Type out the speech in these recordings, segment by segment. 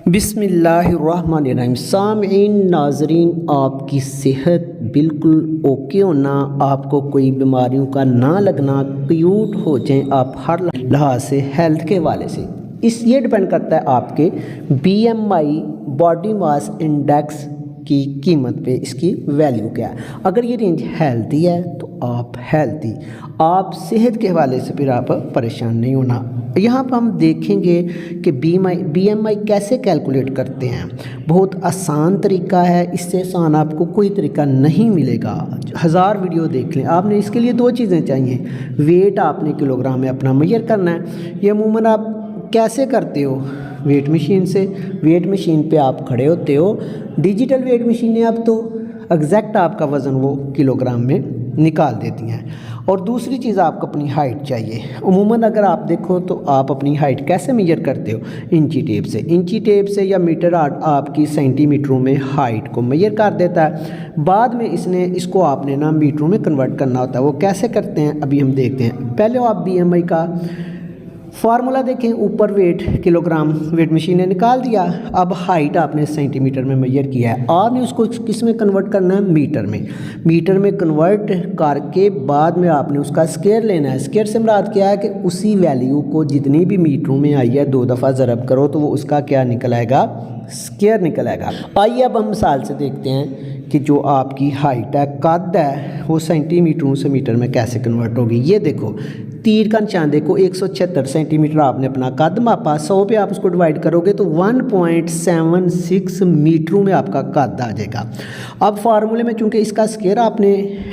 बिस्मिल्लाहिर्रहमानिर्रहीम। सामईन नाजरीन, आपकी सेहत बिल्कुल ओके होना, आपको कोई बीमारियों का ना लगना, क्यूट हो जाएं आप हर लिहाज से, हेल्थ के हवाले से, ये डिपेंड करता है आपके बीएमआई बॉडी मास इंडेक्स की कीमत पे, इसकी वैल्यू क्या है। अगर ये रेंज हेल्दी है तो आप हेल्दी, आप सेहत के हवाले से फिर आप परेशान नहीं होना। यहाँ पर हम देखेंगे कि बीएमआई कैसे कैलकुलेट करते हैं। बहुत आसान तरीका है, इससे आसान आपको कोई तरीका नहीं मिलेगा। 1000 वीडियो देख लें, आपने इसके लिए 2 चीज़ें चाहिए। वेट आपने किलोग्राम में अपना मेजर करना है। ये अमूमन आप कैसे करते हो? वेट मशीन से। वेट मशीन पे आप खड़े होते हो, डिजिटल वेट मशीन है अब तो एग्जैक्ट आपका वज़न वो किलोग्राम में निकाल देती हैं। और दूसरी चीज़, आपको अपनी हाइट चाहिए। अमूमन अगर आप देखो तो आप अपनी हाइट कैसे मेजर करते हो? इंची टेप से। इंची टेप से या मीटर आपकी सेंटीमीटरों में हाइट को मेजर कर देता है। बाद में इसको आपने ना मीटरों में कन्वर्ट करना होता है। वो कैसे करते हैं अभी हम देखते हैं। पहले आप बीएमआई का फार्मूला देखें। ऊपर वेट किलोग्राम वेट मशीन ने निकाल दिया। अब हाइट आपने सेंटीमीटर में मेजर किया है, आपने उसको किस में कन्वर्ट करना है? मीटर में। मीटर में कन्वर्ट करके बाद में आपने उसका स्क्वायर लेना है। स्क्वायर से मुराद क्या है कि उसी वैल्यू को जितनी भी मीटरों में आई है 2 दफ़ा ज़रब करो तो वो उसका क्या निकल आएगा? स्क्वायर निकल आएगा। आइए अब हम मिसाल से देखते हैं कि जो आपकी हाइट है, कद है, वो सेंटीमीटरों से मीटर में कैसे कन्वर्ट होगी। ये देखो, तीर का निशान देखो, 176 सेंटीमीटर आपने अपना कद मापा। 100 पे आप उसको डिवाइड करोगे तो 1.76 मीटरों में आपका कद आ जाएगा। अब फार्मूले में चूंकि इसका स्क्वायर आपने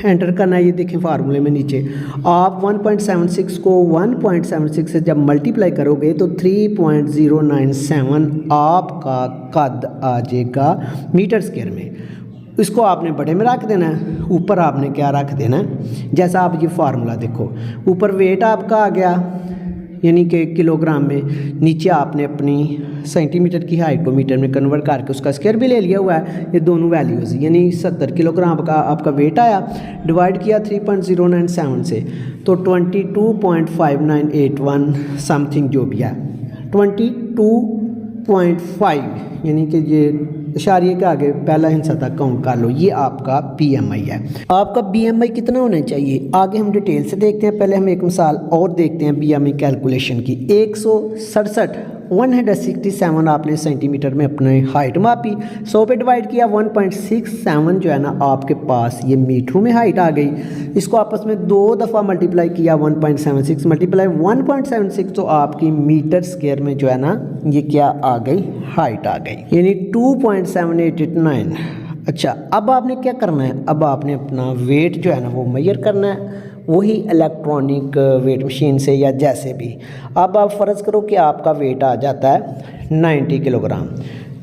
एंटर करना है, ये देखें फार्मूले में नीचे आप 1.76 को 1.76 से जब मल्टीप्लाई करोगे तो 3.097 आपका कद आ जाएगा मीटर स्क्वायर में। इसको आपने बड़े में रख देना है, ऊपर आपने क्या रख देना है? जैसा आप ये फार्मूला देखो, ऊपर वेट आपका आ गया यानी कि किलोग्राम में, नीचे आपने अपनी सेंटीमीटर की हाइट को मीटर में कन्वर्ट करके उसका स्क्वायर भी ले लिया हुआ है। ये दोनों वैल्यूज़ यानी 70 किलोग्राम का आपका वेट आया, डिवाइड किया 3.097 से तो 22.5981 समथिंग जो भी है, 22.5 यानी कि ये इशारे के आगे पहला हिस्सा तक काउंट कर लो। ये आपका बीएमआई है। आपका बीएमआई कितना होना चाहिए आगे हम डिटेल से देखते हैं। पहले हम एक मिसाल और देखते हैं बीएमआई कैलकुलेशन की। 167 आपने सेंटीमीटर में अपने हाइट मापी, 100 पे डिवाइड किया, 1.67 जो है ना आपके पास ये मीटरों में हाइट आ गई। इसको आपस में 2 दफ़ा मल्टीप्लाई किया, 1.76 मल्टीप्लाई 1.76 तो आपकी मीटर स्क्वायर में जो है ना ये क्या आ गई? हाइट आ गई, यानी 2.7889। अच्छा, अब आपने क्या करना है? अब आपने अपना वेट जो है ना वो मेजर करना है, वही इलेक्ट्रॉनिक वेट मशीन से या जैसे भी। अब आप फ़र्ज़ करो कि आपका वेट आ जाता है 90 किलोग्राम।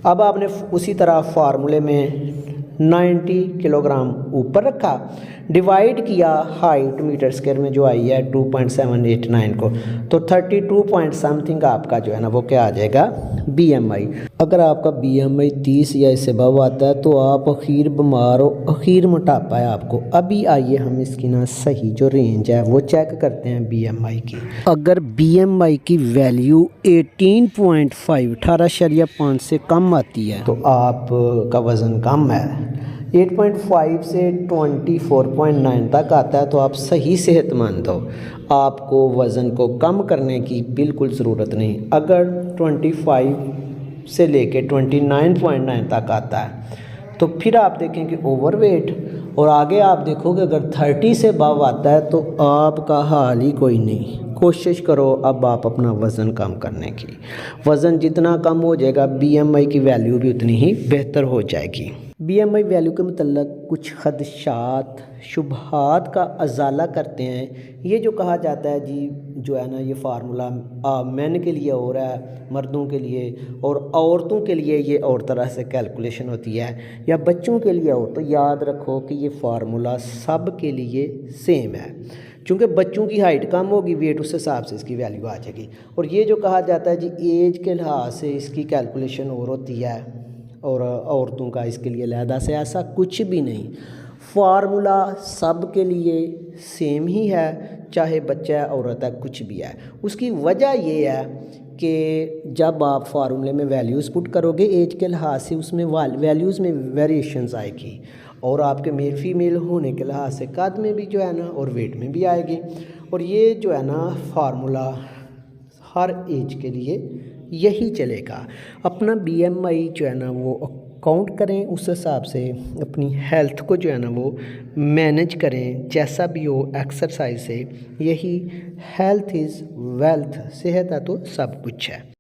अब आपने उसी तरह फार्मूले में 90 किलोग्राम ऊपर रखा, डिवाइड किया हाइट मीटर स्क्वायर में जो आई है 2.789 को, तो 32 पॉइंट समथिंग आपका जो है ना वो क्या आ जाएगा? बीएमआई। अगर आपका बीएमआई 30 या इससे अबव आता है तो आप अखीर बीमार हो, अखीर मोटापा है आपको। अभी आइए हम इसकी ना सही जो रेंज है वो चेक करते हैं बीएमआई की। अगर बीएमआई की वैल्यू 18.5 18.5 से कम आती है तो आपका वज़न कम है। 8.5 से 24.9 तक आता है तो आप सही सेहतमंद हो, आपको वज़न को कम करने की बिल्कुल ज़रूरत नहीं। अगर 25 से लेके 29.9 तक आता है तो फिर आप देखें कि ओवरवेट, और आगे आप देखोगे अगर 30 से अबव आता है तो आपका हाल ही कोई नहीं। कोशिश करो अब आप अपना वज़न कम करने की। वज़न जितना कम हो जाएगा बीएमआई की वैल्यू भी उतनी ही बेहतर हो जाएगी। बीएमआई वैल्यू के मतलब कुछ खदशात शुबहात का अजाला करते हैं। ये जो कहा जाता है जी जो है ना ये फार्मूला मैन के लिए हो रहा है, मर्दों के लिए, और औरतों के लिए ये और तरह से कैलकुलेशन होती है, या बच्चों के लिए हो, तो याद रखो कि ये फार्मूला सब के लिए सेम है। चूँकि बच्चों की हाइट कम होगी, वेट उस हिसाब से इसकी वैल्यू आ जाएगी। और ये जो कहा जाता है जी एज के लिहाज से इसकी कैलकुलेशन और होती है, और औरतों का इसके लिए अलहदा से, ऐसा कुछ भी नहीं। फार्मूला सब के लिए सेम ही है, चाहे बच्चा है औरत है कुछ भी है। उसकी वजह ये है कि जब आप फार्मूले में वैल्यूज़ पुट करोगे एज के लिहाज से उसमें वैल्यूज़ में वेरिएशंस आएगी और आपके मेल फीमेल होने के लिहाज से कद में भी जो है ना और वेट में भी आएगी। और ये जो है ना फार्मूला हर एज के लिए यही चलेगा। अपना BMI जो है ना वो काउंट करें, उस हिसाब से अपनी हेल्थ को जो है ना वो मैनेज करें, जैसा भी हो एक्सरसाइज से। यही हेल्थ इज़ वेल्थ, सेहत है तो सब कुछ है।